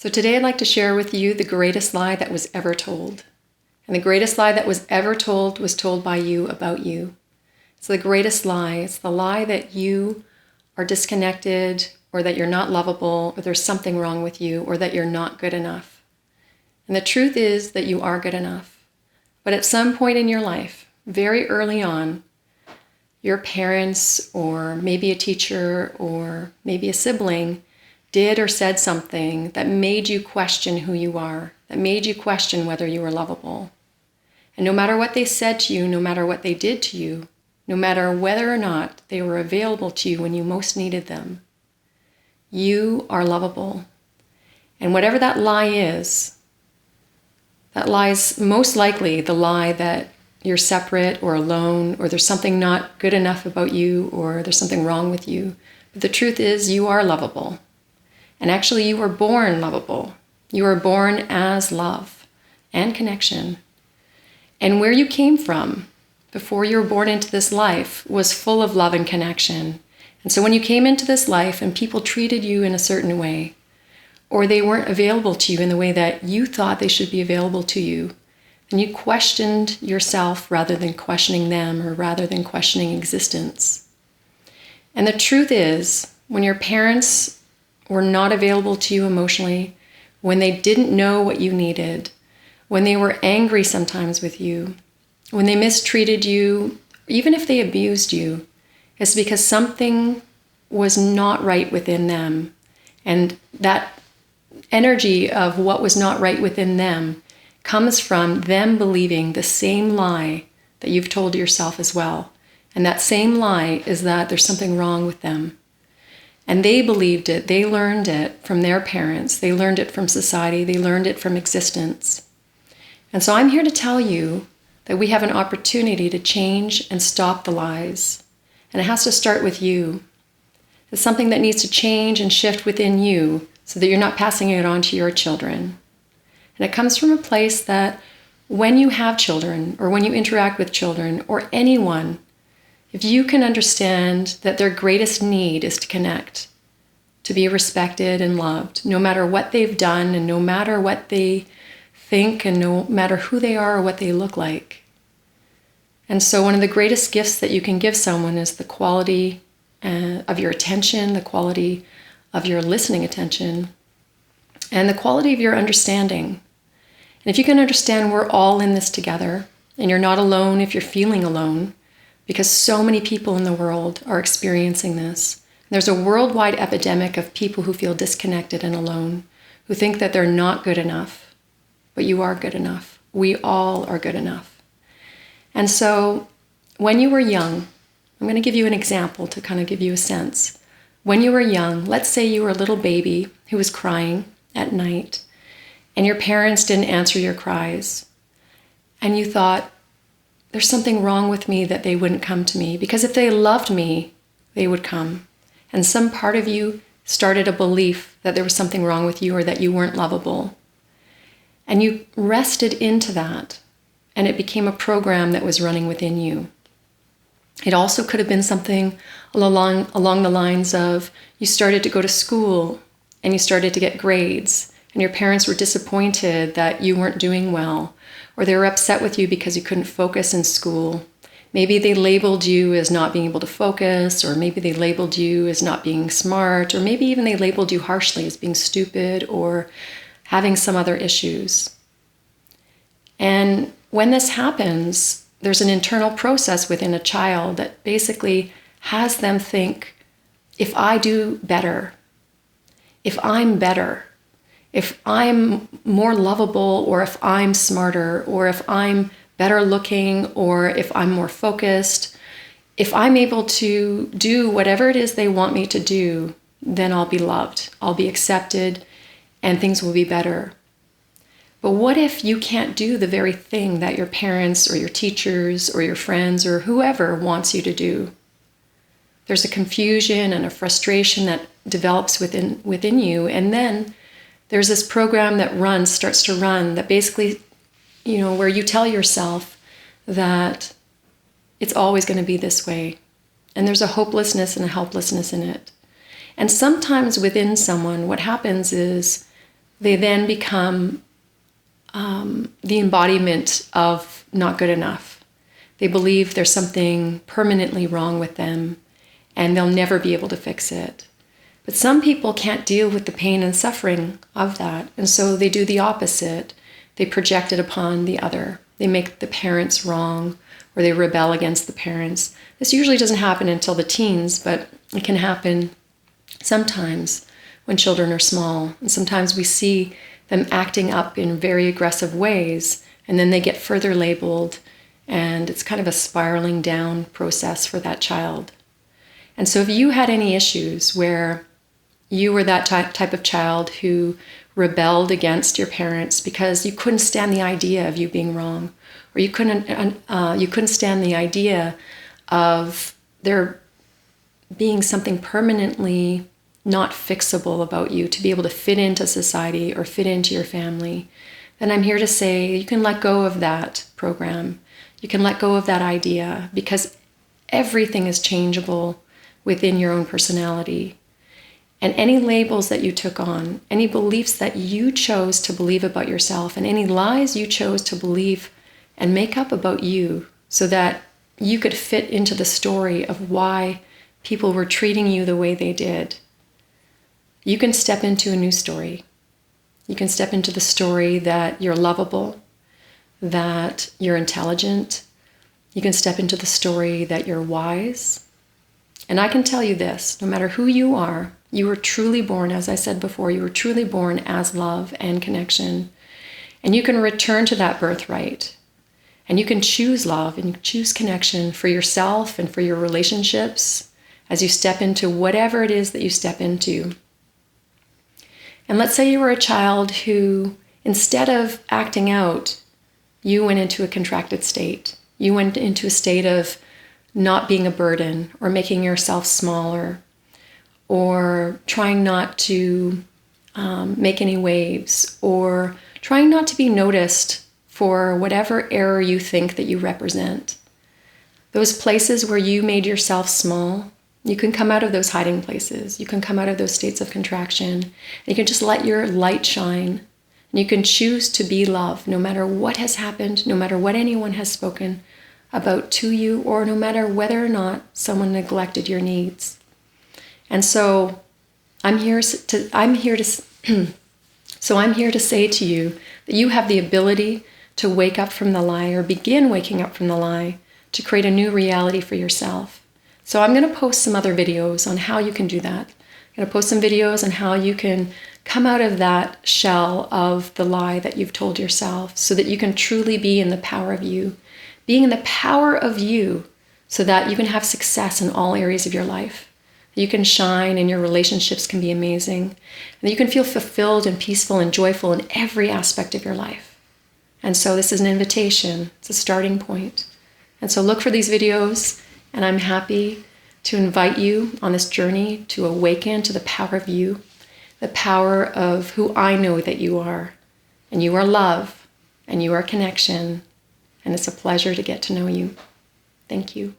So today I'd like to share with you the greatest lie that was ever told. And the greatest lie that was ever told was told by you about you. It's the greatest lie. It's the lie that you are disconnected, or that you're not lovable, or there's something wrong with you, or that you're not good enough. And the truth is that you are good enough. But at some point in your life, very early on, your parents, or maybe a teacher, or maybe a sibling, did or said something that made you question who you are, that made you question whether you were lovable. And no matter what they said to you, no matter what they did to you, no matter whether or not they were available to you when you most needed them, you are lovable. And whatever that lie is most likely the lie that you're separate or alone, or there's something not good enough about you, or there's something wrong with you. But the truth is you are lovable. And actually you were born lovable. You were born as love and connection. And where you came from before you were born into this life was full of love and connection. And so when you came into this life and people treated you in a certain way, or they weren't available to you in the way that you thought they should be available to you, and you questioned yourself rather than questioning them, or rather than questioning existence. And the truth is, when your parents were not available to you emotionally, when they didn't know what you needed, when they were angry sometimes with you, when they mistreated you, even if they abused you, it's because something was not right within them. And that energy of what was not right within them comes from them believing the same lie that you've told yourself as well. And that same lie is that there's something wrong with them. And they believed it, they learned it from their parents, they learned it from society, they learned it from existence. And so I'm here to tell you that we have an opportunity to change and stop the lies. And it has to start with you. It's something that needs to change and shift within you so that you're not passing it on to your children. And it comes from a place that when you have children, or when you interact with children, or anyone, if you can understand that their greatest need is to connect, to be respected and loved, no matter what they've done, and no matter what they think, and no matter who they are or what they look like. And so one of the greatest gifts that you can give someone is the quality of your attention, the quality of your listening attention, and the quality of your understanding. And if you can understand we're all in this together, and you're not alone if you're feeling alone, because so many people in the world are experiencing this. There's a worldwide epidemic of people who feel disconnected and alone, who think that they're not good enough, but you are good enough. We all are good enough. And so when you were young, I'm going to give you an example to kind of give you a sense. When you were young, let's say you were a little baby who was crying at night, and your parents didn't answer your cries, and you thought, there's something wrong with me that they wouldn't come to me, because if they loved me, they would come. And some part of you started a belief that there was something wrong with you, or that you weren't lovable. And you rested into that, and it became a program that was running within you. It also could have been something along the lines of you started to go to school, and you started to get grades, and your parents were disappointed that you weren't doing well, or they were upset with you because you couldn't focus in school. Maybe they labeled you as not being able to focus, or maybe they labeled you as not being smart, or maybe even they labeled you harshly as being stupid or having some other issues. And when this happens, there's an internal process within a child that basically has them think, if I do better, if I'm better, if I'm more lovable, or if I'm smarter, or if I'm better looking, or if I'm more focused, if I'm able to do whatever it is they want me to do, then I'll be loved, I'll be accepted, and things will be better. But what if you can't do the very thing that your parents or your teachers or your friends or whoever wants you to do? There's a confusion and a frustration that develops within you, and then there's this program that starts to run that basically, where you tell yourself that it's always going to be this way. And there's a hopelessness and a helplessness in it. And sometimes within someone, what happens is they then become the embodiment of not good enough. They believe there's something permanently wrong with them and they'll never be able to fix it. But some people can't deal with the pain and suffering of that, and so they do the opposite. They project it upon the other. They make the parents wrong, or they rebel against the parents. This usually doesn't happen until the teens, but it can happen sometimes when children are small. And sometimes we see them acting up in very aggressive ways, and then they get further labeled, and it's kind of a spiraling down process for that child. And so if you had any issues where you were that type of child who rebelled against your parents because you couldn't stand the idea of you being wrong, or you couldn't stand the idea of there being something permanently not fixable about you to be able to fit into society or fit into your family, then I'm here to say you can let go of that program. You can let go of that idea, because everything is changeable within your own personality. And any labels that you took on, any beliefs that you chose to believe about yourself, and any lies you chose to believe and make up about you so that you could fit into the story of why people were treating you the way they did, you can step into a new story. You can step into the story that you're lovable, that you're intelligent. You can step into the story that you're wise. And I can tell you this, no matter who you were truly born, as I said before, you were truly born as love and connection. And you can return to that birthright. And you can choose love and choose connection for yourself and for your relationships as you step into whatever it is that you step into. And let's say you were a child who, instead of acting out, you went into a contracted state. You went into a state of not being a burden, or making yourself smaller, or trying not to make any waves, or trying not to be noticed for whatever error you think that you represent. Those places where you made yourself small, you can come out of those hiding places. You can come out of those states of contraction. And you can just let your light shine. And you can choose to be love, no matter what has happened, no matter what anyone has spoken about to you, or no matter whether or not someone neglected your needs. And so I'm here to say to you that you have the ability to wake up from the lie, or begin waking up from the lie, to create a new reality for yourself. So I'm going to post some other videos on how you can do that. I'm going to post some videos on how you can come out of that shell of the lie that you've told yourself, so that you can truly be in the power of you. Being in the power of you, so that you can have success in all areas of your life. You can shine, and your relationships can be amazing. And that you can feel fulfilled and peaceful and joyful in every aspect of your life. And so this is an invitation. It's a starting point. And so look for these videos, and I'm happy to invite you on this journey to awaken to the power of you, the power of who I know that you are. And you are love, and you are connection. And it's a pleasure to get to know you. Thank you.